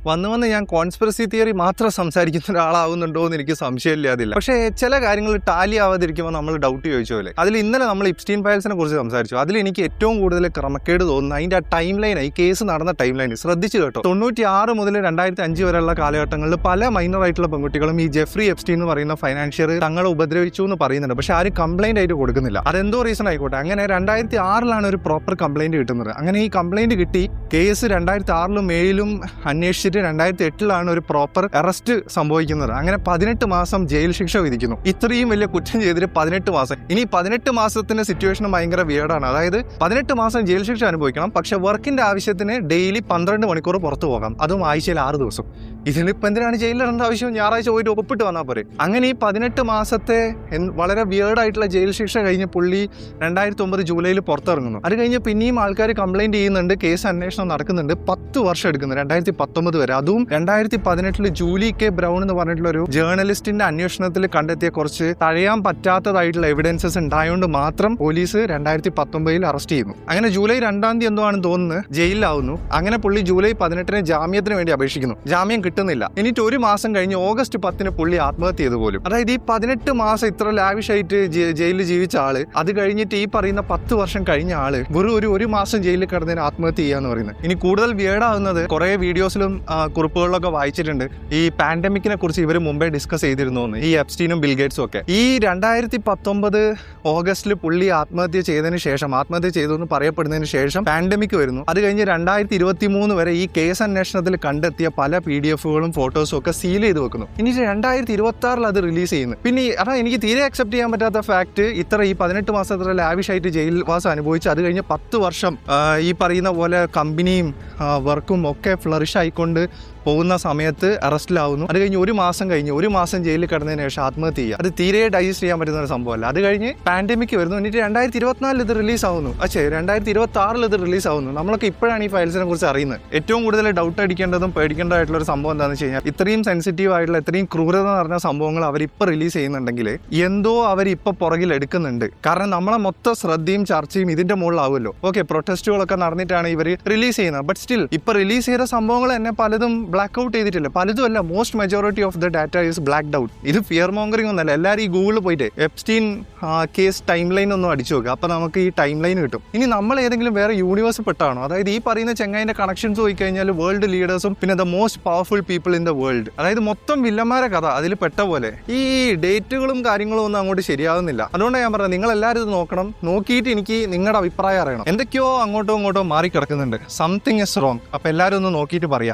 വന്ന് ഞാൻ conspiracy theory മാത്രം സംസാരിക്കുന്ന ഒരാളാവുന്നുണ്ടോ എന്ന് എനിക്ക് സംശയമില്ലാതില്ല. പക്ഷേ ചില കാര്യങ്ങൾ ടാലി ആവാതിരിക്കുമ്പോൾ നമ്മൾ ഡൗട്ട് ചോദിച്ച പോലെ അതിൽ ഇന്നലെ നമ്മൾ ഇപ്സ്റ്റീൻ ഫയൽസിനെ കുറിച്ച് സംസാരിച്ചു. അതിൽ എനിക്ക് ഏറ്റവും കൂടുതൽ ക്രമക്കേട് തോന്നുന്നു അതിൻ്റെ ആ ടൈം ലൈൻ, ഈ കേസ് നടന്ന ടൈം ലൈൻ ശ്രദ്ധിച്ചു കേട്ടോ. 96 മുതൽ 2005 വരെയുള്ള കാലഘട്ടങ്ങളിൽ പല മൈനർ ആയിട്ടുള്ള പെൺകുട്ടികളും ഈ ജെഫ്രി എപ്സ്റ്റീൻ എന്ന് പറയുന്ന ഫൈനാൻഷ്യർ തങ്ങളെ ഉപദ്രവിച്ചു എന്ന് പറയുന്നുണ്ട്. പക്ഷെ ആരും കംപ്ലൈന്റ് ആയിട്ട് കൊടുക്കുന്നില്ല. അതെന്തോ റീസൺ ആയിക്കോട്ടെ. അങ്ങനെ 2006 ഒരു പ്രോപ്പർ കംപ്ലൈന്റ് കിട്ടുന്നത്. അങ്ങനെ ഈ കംപ്ലൈന്റ് കിട്ടി കേസ് 2006 മേയിലും അന്വേഷിച്ചിട്ട് 2008 ഒരു പ്രോപ്പർ അറസ്റ്റ് സംഭവിക്കുന്നത്. അങ്ങനെ 18 മാസം ജയിൽ ശിക്ഷ വിധിക്കുന്നു. ഇത്രയും വലിയ കുറ്റം ചെയ്തിട്ട് 18 മാസം. ഇനി 18 മാസത്തിന്റെ സിറ്റുവേഷൻ ഭയങ്കര വിയേർഡാണ്. അതായത് 18 മാസം ജയിൽ ശിക്ഷ അനുഭവിക്കണം. പക്ഷെ വർക്കിന്റെ ആവശ്യത്തിന് ഡെയിലി 12 മണിക്കൂർ പുറത്തു പോകാം, അതും ആഴ്ചയിൽ 6 ദിവസം. ഇതിലിപ്പോൾ എന്തിനാണ് ജയിലിലിടേണ്ട ആവശ്യം? ഞായറാഴ്ച പോയിട്ട് ഒപ്പിട്ട് വന്നാൽ പോരെ. അങ്ങനെ ഈ 18 മാസത്തെ വളരെ വിയേർഡായിട്ടുള്ള ജയിൽ ശിക്ഷ കഴിഞ്ഞ് പുള്ളി 2009 ജൂലൈയിൽ പുറത്തിറങ്ങുന്നു. അത് കഴിഞ്ഞ് പിന്നെയും ആൾക്കാർ കംപ്ലൈന്റ് ചെയ്യുന്നുണ്ട്, കേസ് അന്വേഷണം നടക്കുന്നുണ്ട്. 10 വർഷം എടുക്കുന്നു 2019 വരെ. അതും 2018 ജൂലി കെ ബ്രൗൺ എന്ന് പറഞ്ഞിട്ടുള്ള ഒരു ജേർണലിസ്റ്റിന്റെ അന്വേഷണത്തിൽ കണ്ടെത്തിയ കുറച്ച് തഴയാൻ പറ്റാത്തതായിട്ടുള്ള എവിഡൻസസ് ഉണ്ടായതുകൊണ്ട് മാത്രം പോലീസ് 2019 അറസ്റ്റ് ചെയ്യുന്നു. അങ്ങനെ ജൂലൈ 2 എന്തോ ആണെന്ന് തോന്നുന്നു ജയിലിലാവുന്നു. അങ്ങനെ പുള്ളി ജൂലൈ 18 ജാമ്യത്തിന് വേണ്ടി അപേക്ഷിക്കുന്നു. ജാമ്യം കിട്ടുന്നില്ല. എന്നിട്ട് 1 മാസം കഴിഞ്ഞ് ഓഗസ്റ്റ് 10 പുള്ളി ആത്മഹത്യ ചെയ്തു പോലും. അതായത് ഈ 18 മാസം ഇത്ര ലാവിഷായിട്ട് ജയിലിൽ ജീവിച്ച ആള്, അത് കഴിഞ്ഞിട്ട് ഈ പറയുന്ന 10 വർഷം കഴിഞ്ഞ ആള് വെറും ഒരു മാസം ജയിലിൽ കിടന്നതിന് ആത്മഹത്യ ചെയ്യാന്ന് പറയുന്നത്. ഇനി കൂടുതൽ വിയേർഡാവുന്നത് കുറെ വീഡിയോസിലും കുറിപ്പുകളിലൊക്കെ വായിച്ചിട്ടുണ്ട്, ഈ പാൻഡമിക്കിനെ കുറിച്ച് ഇവർ മുമ്പേ ഡിസ്കസ് ചെയ്തിരുന്നു ഈ എപ്സ്റ്റീനും ബിൽഗേറ്റ്സും ഒക്കെ. ഈ 2019 ഓഗസ്റ്റിൽ പുള്ളി ആത്മഹത്യ ചെയ്തതിന് ശേഷം, ആത്മഹത്യ ചെയ്തു എന്ന് പറയപ്പെടുന്നതിന് ശേഷം പാൻഡമിക് വരുന്നു. അത് കഴിഞ്ഞ് 2023 വരെ ഈ കേസ് അന്വേഷണത്തിൽ കണ്ടെത്തിയ പല PDF-കളും ഫോട്ടോസും ഒക്കെ സീൽ ചെയ്ത് വെക്കുന്നു. ഇനി 2026 അത് റിലീസ് ചെയ്യുന്നു. പിന്നെ എനിക്ക് തീരെ അക്സെപ്റ്റ് ചെയ്യാൻ പറ്റാത്ത ഫാക്ട്, ഈ 18 മാസം അത്ര ലാവിഷായിട്ട് ജയിൽ വാസം അനുഭവിച്ച് അത് കഴിഞ്ഞ് 10 വർഷം ഈ പറയുന്ന പോലെ കമ്പനിയും വർക്കും ഒക്കെ ഫ്ലറിഷ് ആയിക്കൊണ്ട് പോകുന്ന സമയത്ത് അറസ്റ്റിലാവുന്നു. അത് കഴിഞ്ഞ് 1 മാസം കഴിഞ്ഞ് 1 മാസം ജയിലിൽ കിടന്നതിന് ശേഷം ആത്മഹത്യ ചെയ്യുക. അത് തീരെ ഡൈജസ്റ്റ് ചെയ്യാൻ പറ്റുന്ന ഒരു സംഭവമല്ല. അത് കഴിഞ്ഞ് പാൻഡമിക് വരുന്നു. എന്നിട്ട് 2024 ഇത് റിലീസ് ആവുന്നു. 2026 ഇത് റിലീസ് ആവുന്നു. നമ്മളൊക്കെ ഇപ്പോഴാണ് ഈ ഫയൽസിനെ കുറിച്ച് അറിയുന്നത്. ഏറ്റവും കൂടുതൽ ഡൗട്ട് അടിക്കേണ്ടതും പേടിക്കേണ്ടതായിട്ടുള്ള ഒരു സംഭവം എന്താണെന്ന് വെച്ച് കഴിഞ്ഞാൽ, ഇത്രയും സെൻസിറ്റീവ് ആയിട്ടുള്ള ഇത്രയും ക്രൂരത നിറഞ്ഞ സംഭവങ്ങൾ അവരിപ്പോൾ റിലീസ് ചെയ്യുന്നുണ്ടെങ്കിൽ എന്തോ അവരിപ്പോൾ പുറകിൽ എടുക്കുന്നുണ്ട്. കാരണം നമ്മളെ മൊത്തം ശ്രദ്ധയും ചർച്ചയും ഇതിന്റെ മുകളിലാവുമല്ലോ. ഓക്കെ, പ്രൊട്ടസ്റ്റുകളൊക്കെ നടന്നിട്ടാണ് ഇവർ റിലീസ് ചെയ്യുന്നത്. ബട്ട് സ്റ്റിൽ ഇപ്പൊ റിലീസ് ചെയ്ത സംഭവങ്ങൾ തന്നെ പലതും ബ്ലാക്ക് ഔട്ട് ചെയ്തിട്ടില്ല. പലതും അല്ല, most majority of the data is blacked out. ഇത് ഫിയർ മോങ്കറിംഗ് ഒന്നല്ല. എല്ലാവരും ഈ ഗൂഗിളിൽ പോയിട്ട് എപ്സ്റ്റീൻ കേസ് ടൈം ലൈൻ ഒന്നും അടിച്ചു നോക്കുക. അപ്പൊ നമുക്ക് ഈ ടൈം ലൈൻ കിട്ടും. ഇനി നമ്മൾ ഏതെങ്കിലും വേറെ യൂണിവേഴ്സിൽ പെട്ടാണോ? അതായത് ഈ പറയുന്ന ചെങ്ങായിന്റെ കണക്ഷൻസ് പോയി കഴിഞ്ഞാൽ വേൾഡ് ലീഡേഴ്സും പിന്നെ the most powerful people in the world, അതായത് മൊത്തം വില്ലന്മാരെ കഥ അതിൽ പെട്ട പോലെ. ഈ ഡേറ്റുകളും കാര്യങ്ങളും ഒന്നും അങ്ങോട്ട് ശരിയാവുന്നില്ല. അതുകൊണ്ടാണ് ഞാൻ പറഞ്ഞത്, നിങ്ങൾ എല്ലാവരും ഇത് നോക്കണം. നോക്കിയിട്ട് എനിക്ക് നിങ്ങളുടെ അഭിപ്രായം അറിയണം. എന്തൊക്കെയോ അങ്ങോട്ടോ ഇങ്ങോട്ടോ മാറി കിടക്കുന്നുണ്ട്. Something is wrong. അപ്പൊ എല്ലാവരും ഒന്ന് നോക്കിയിട്ട് പറയാം.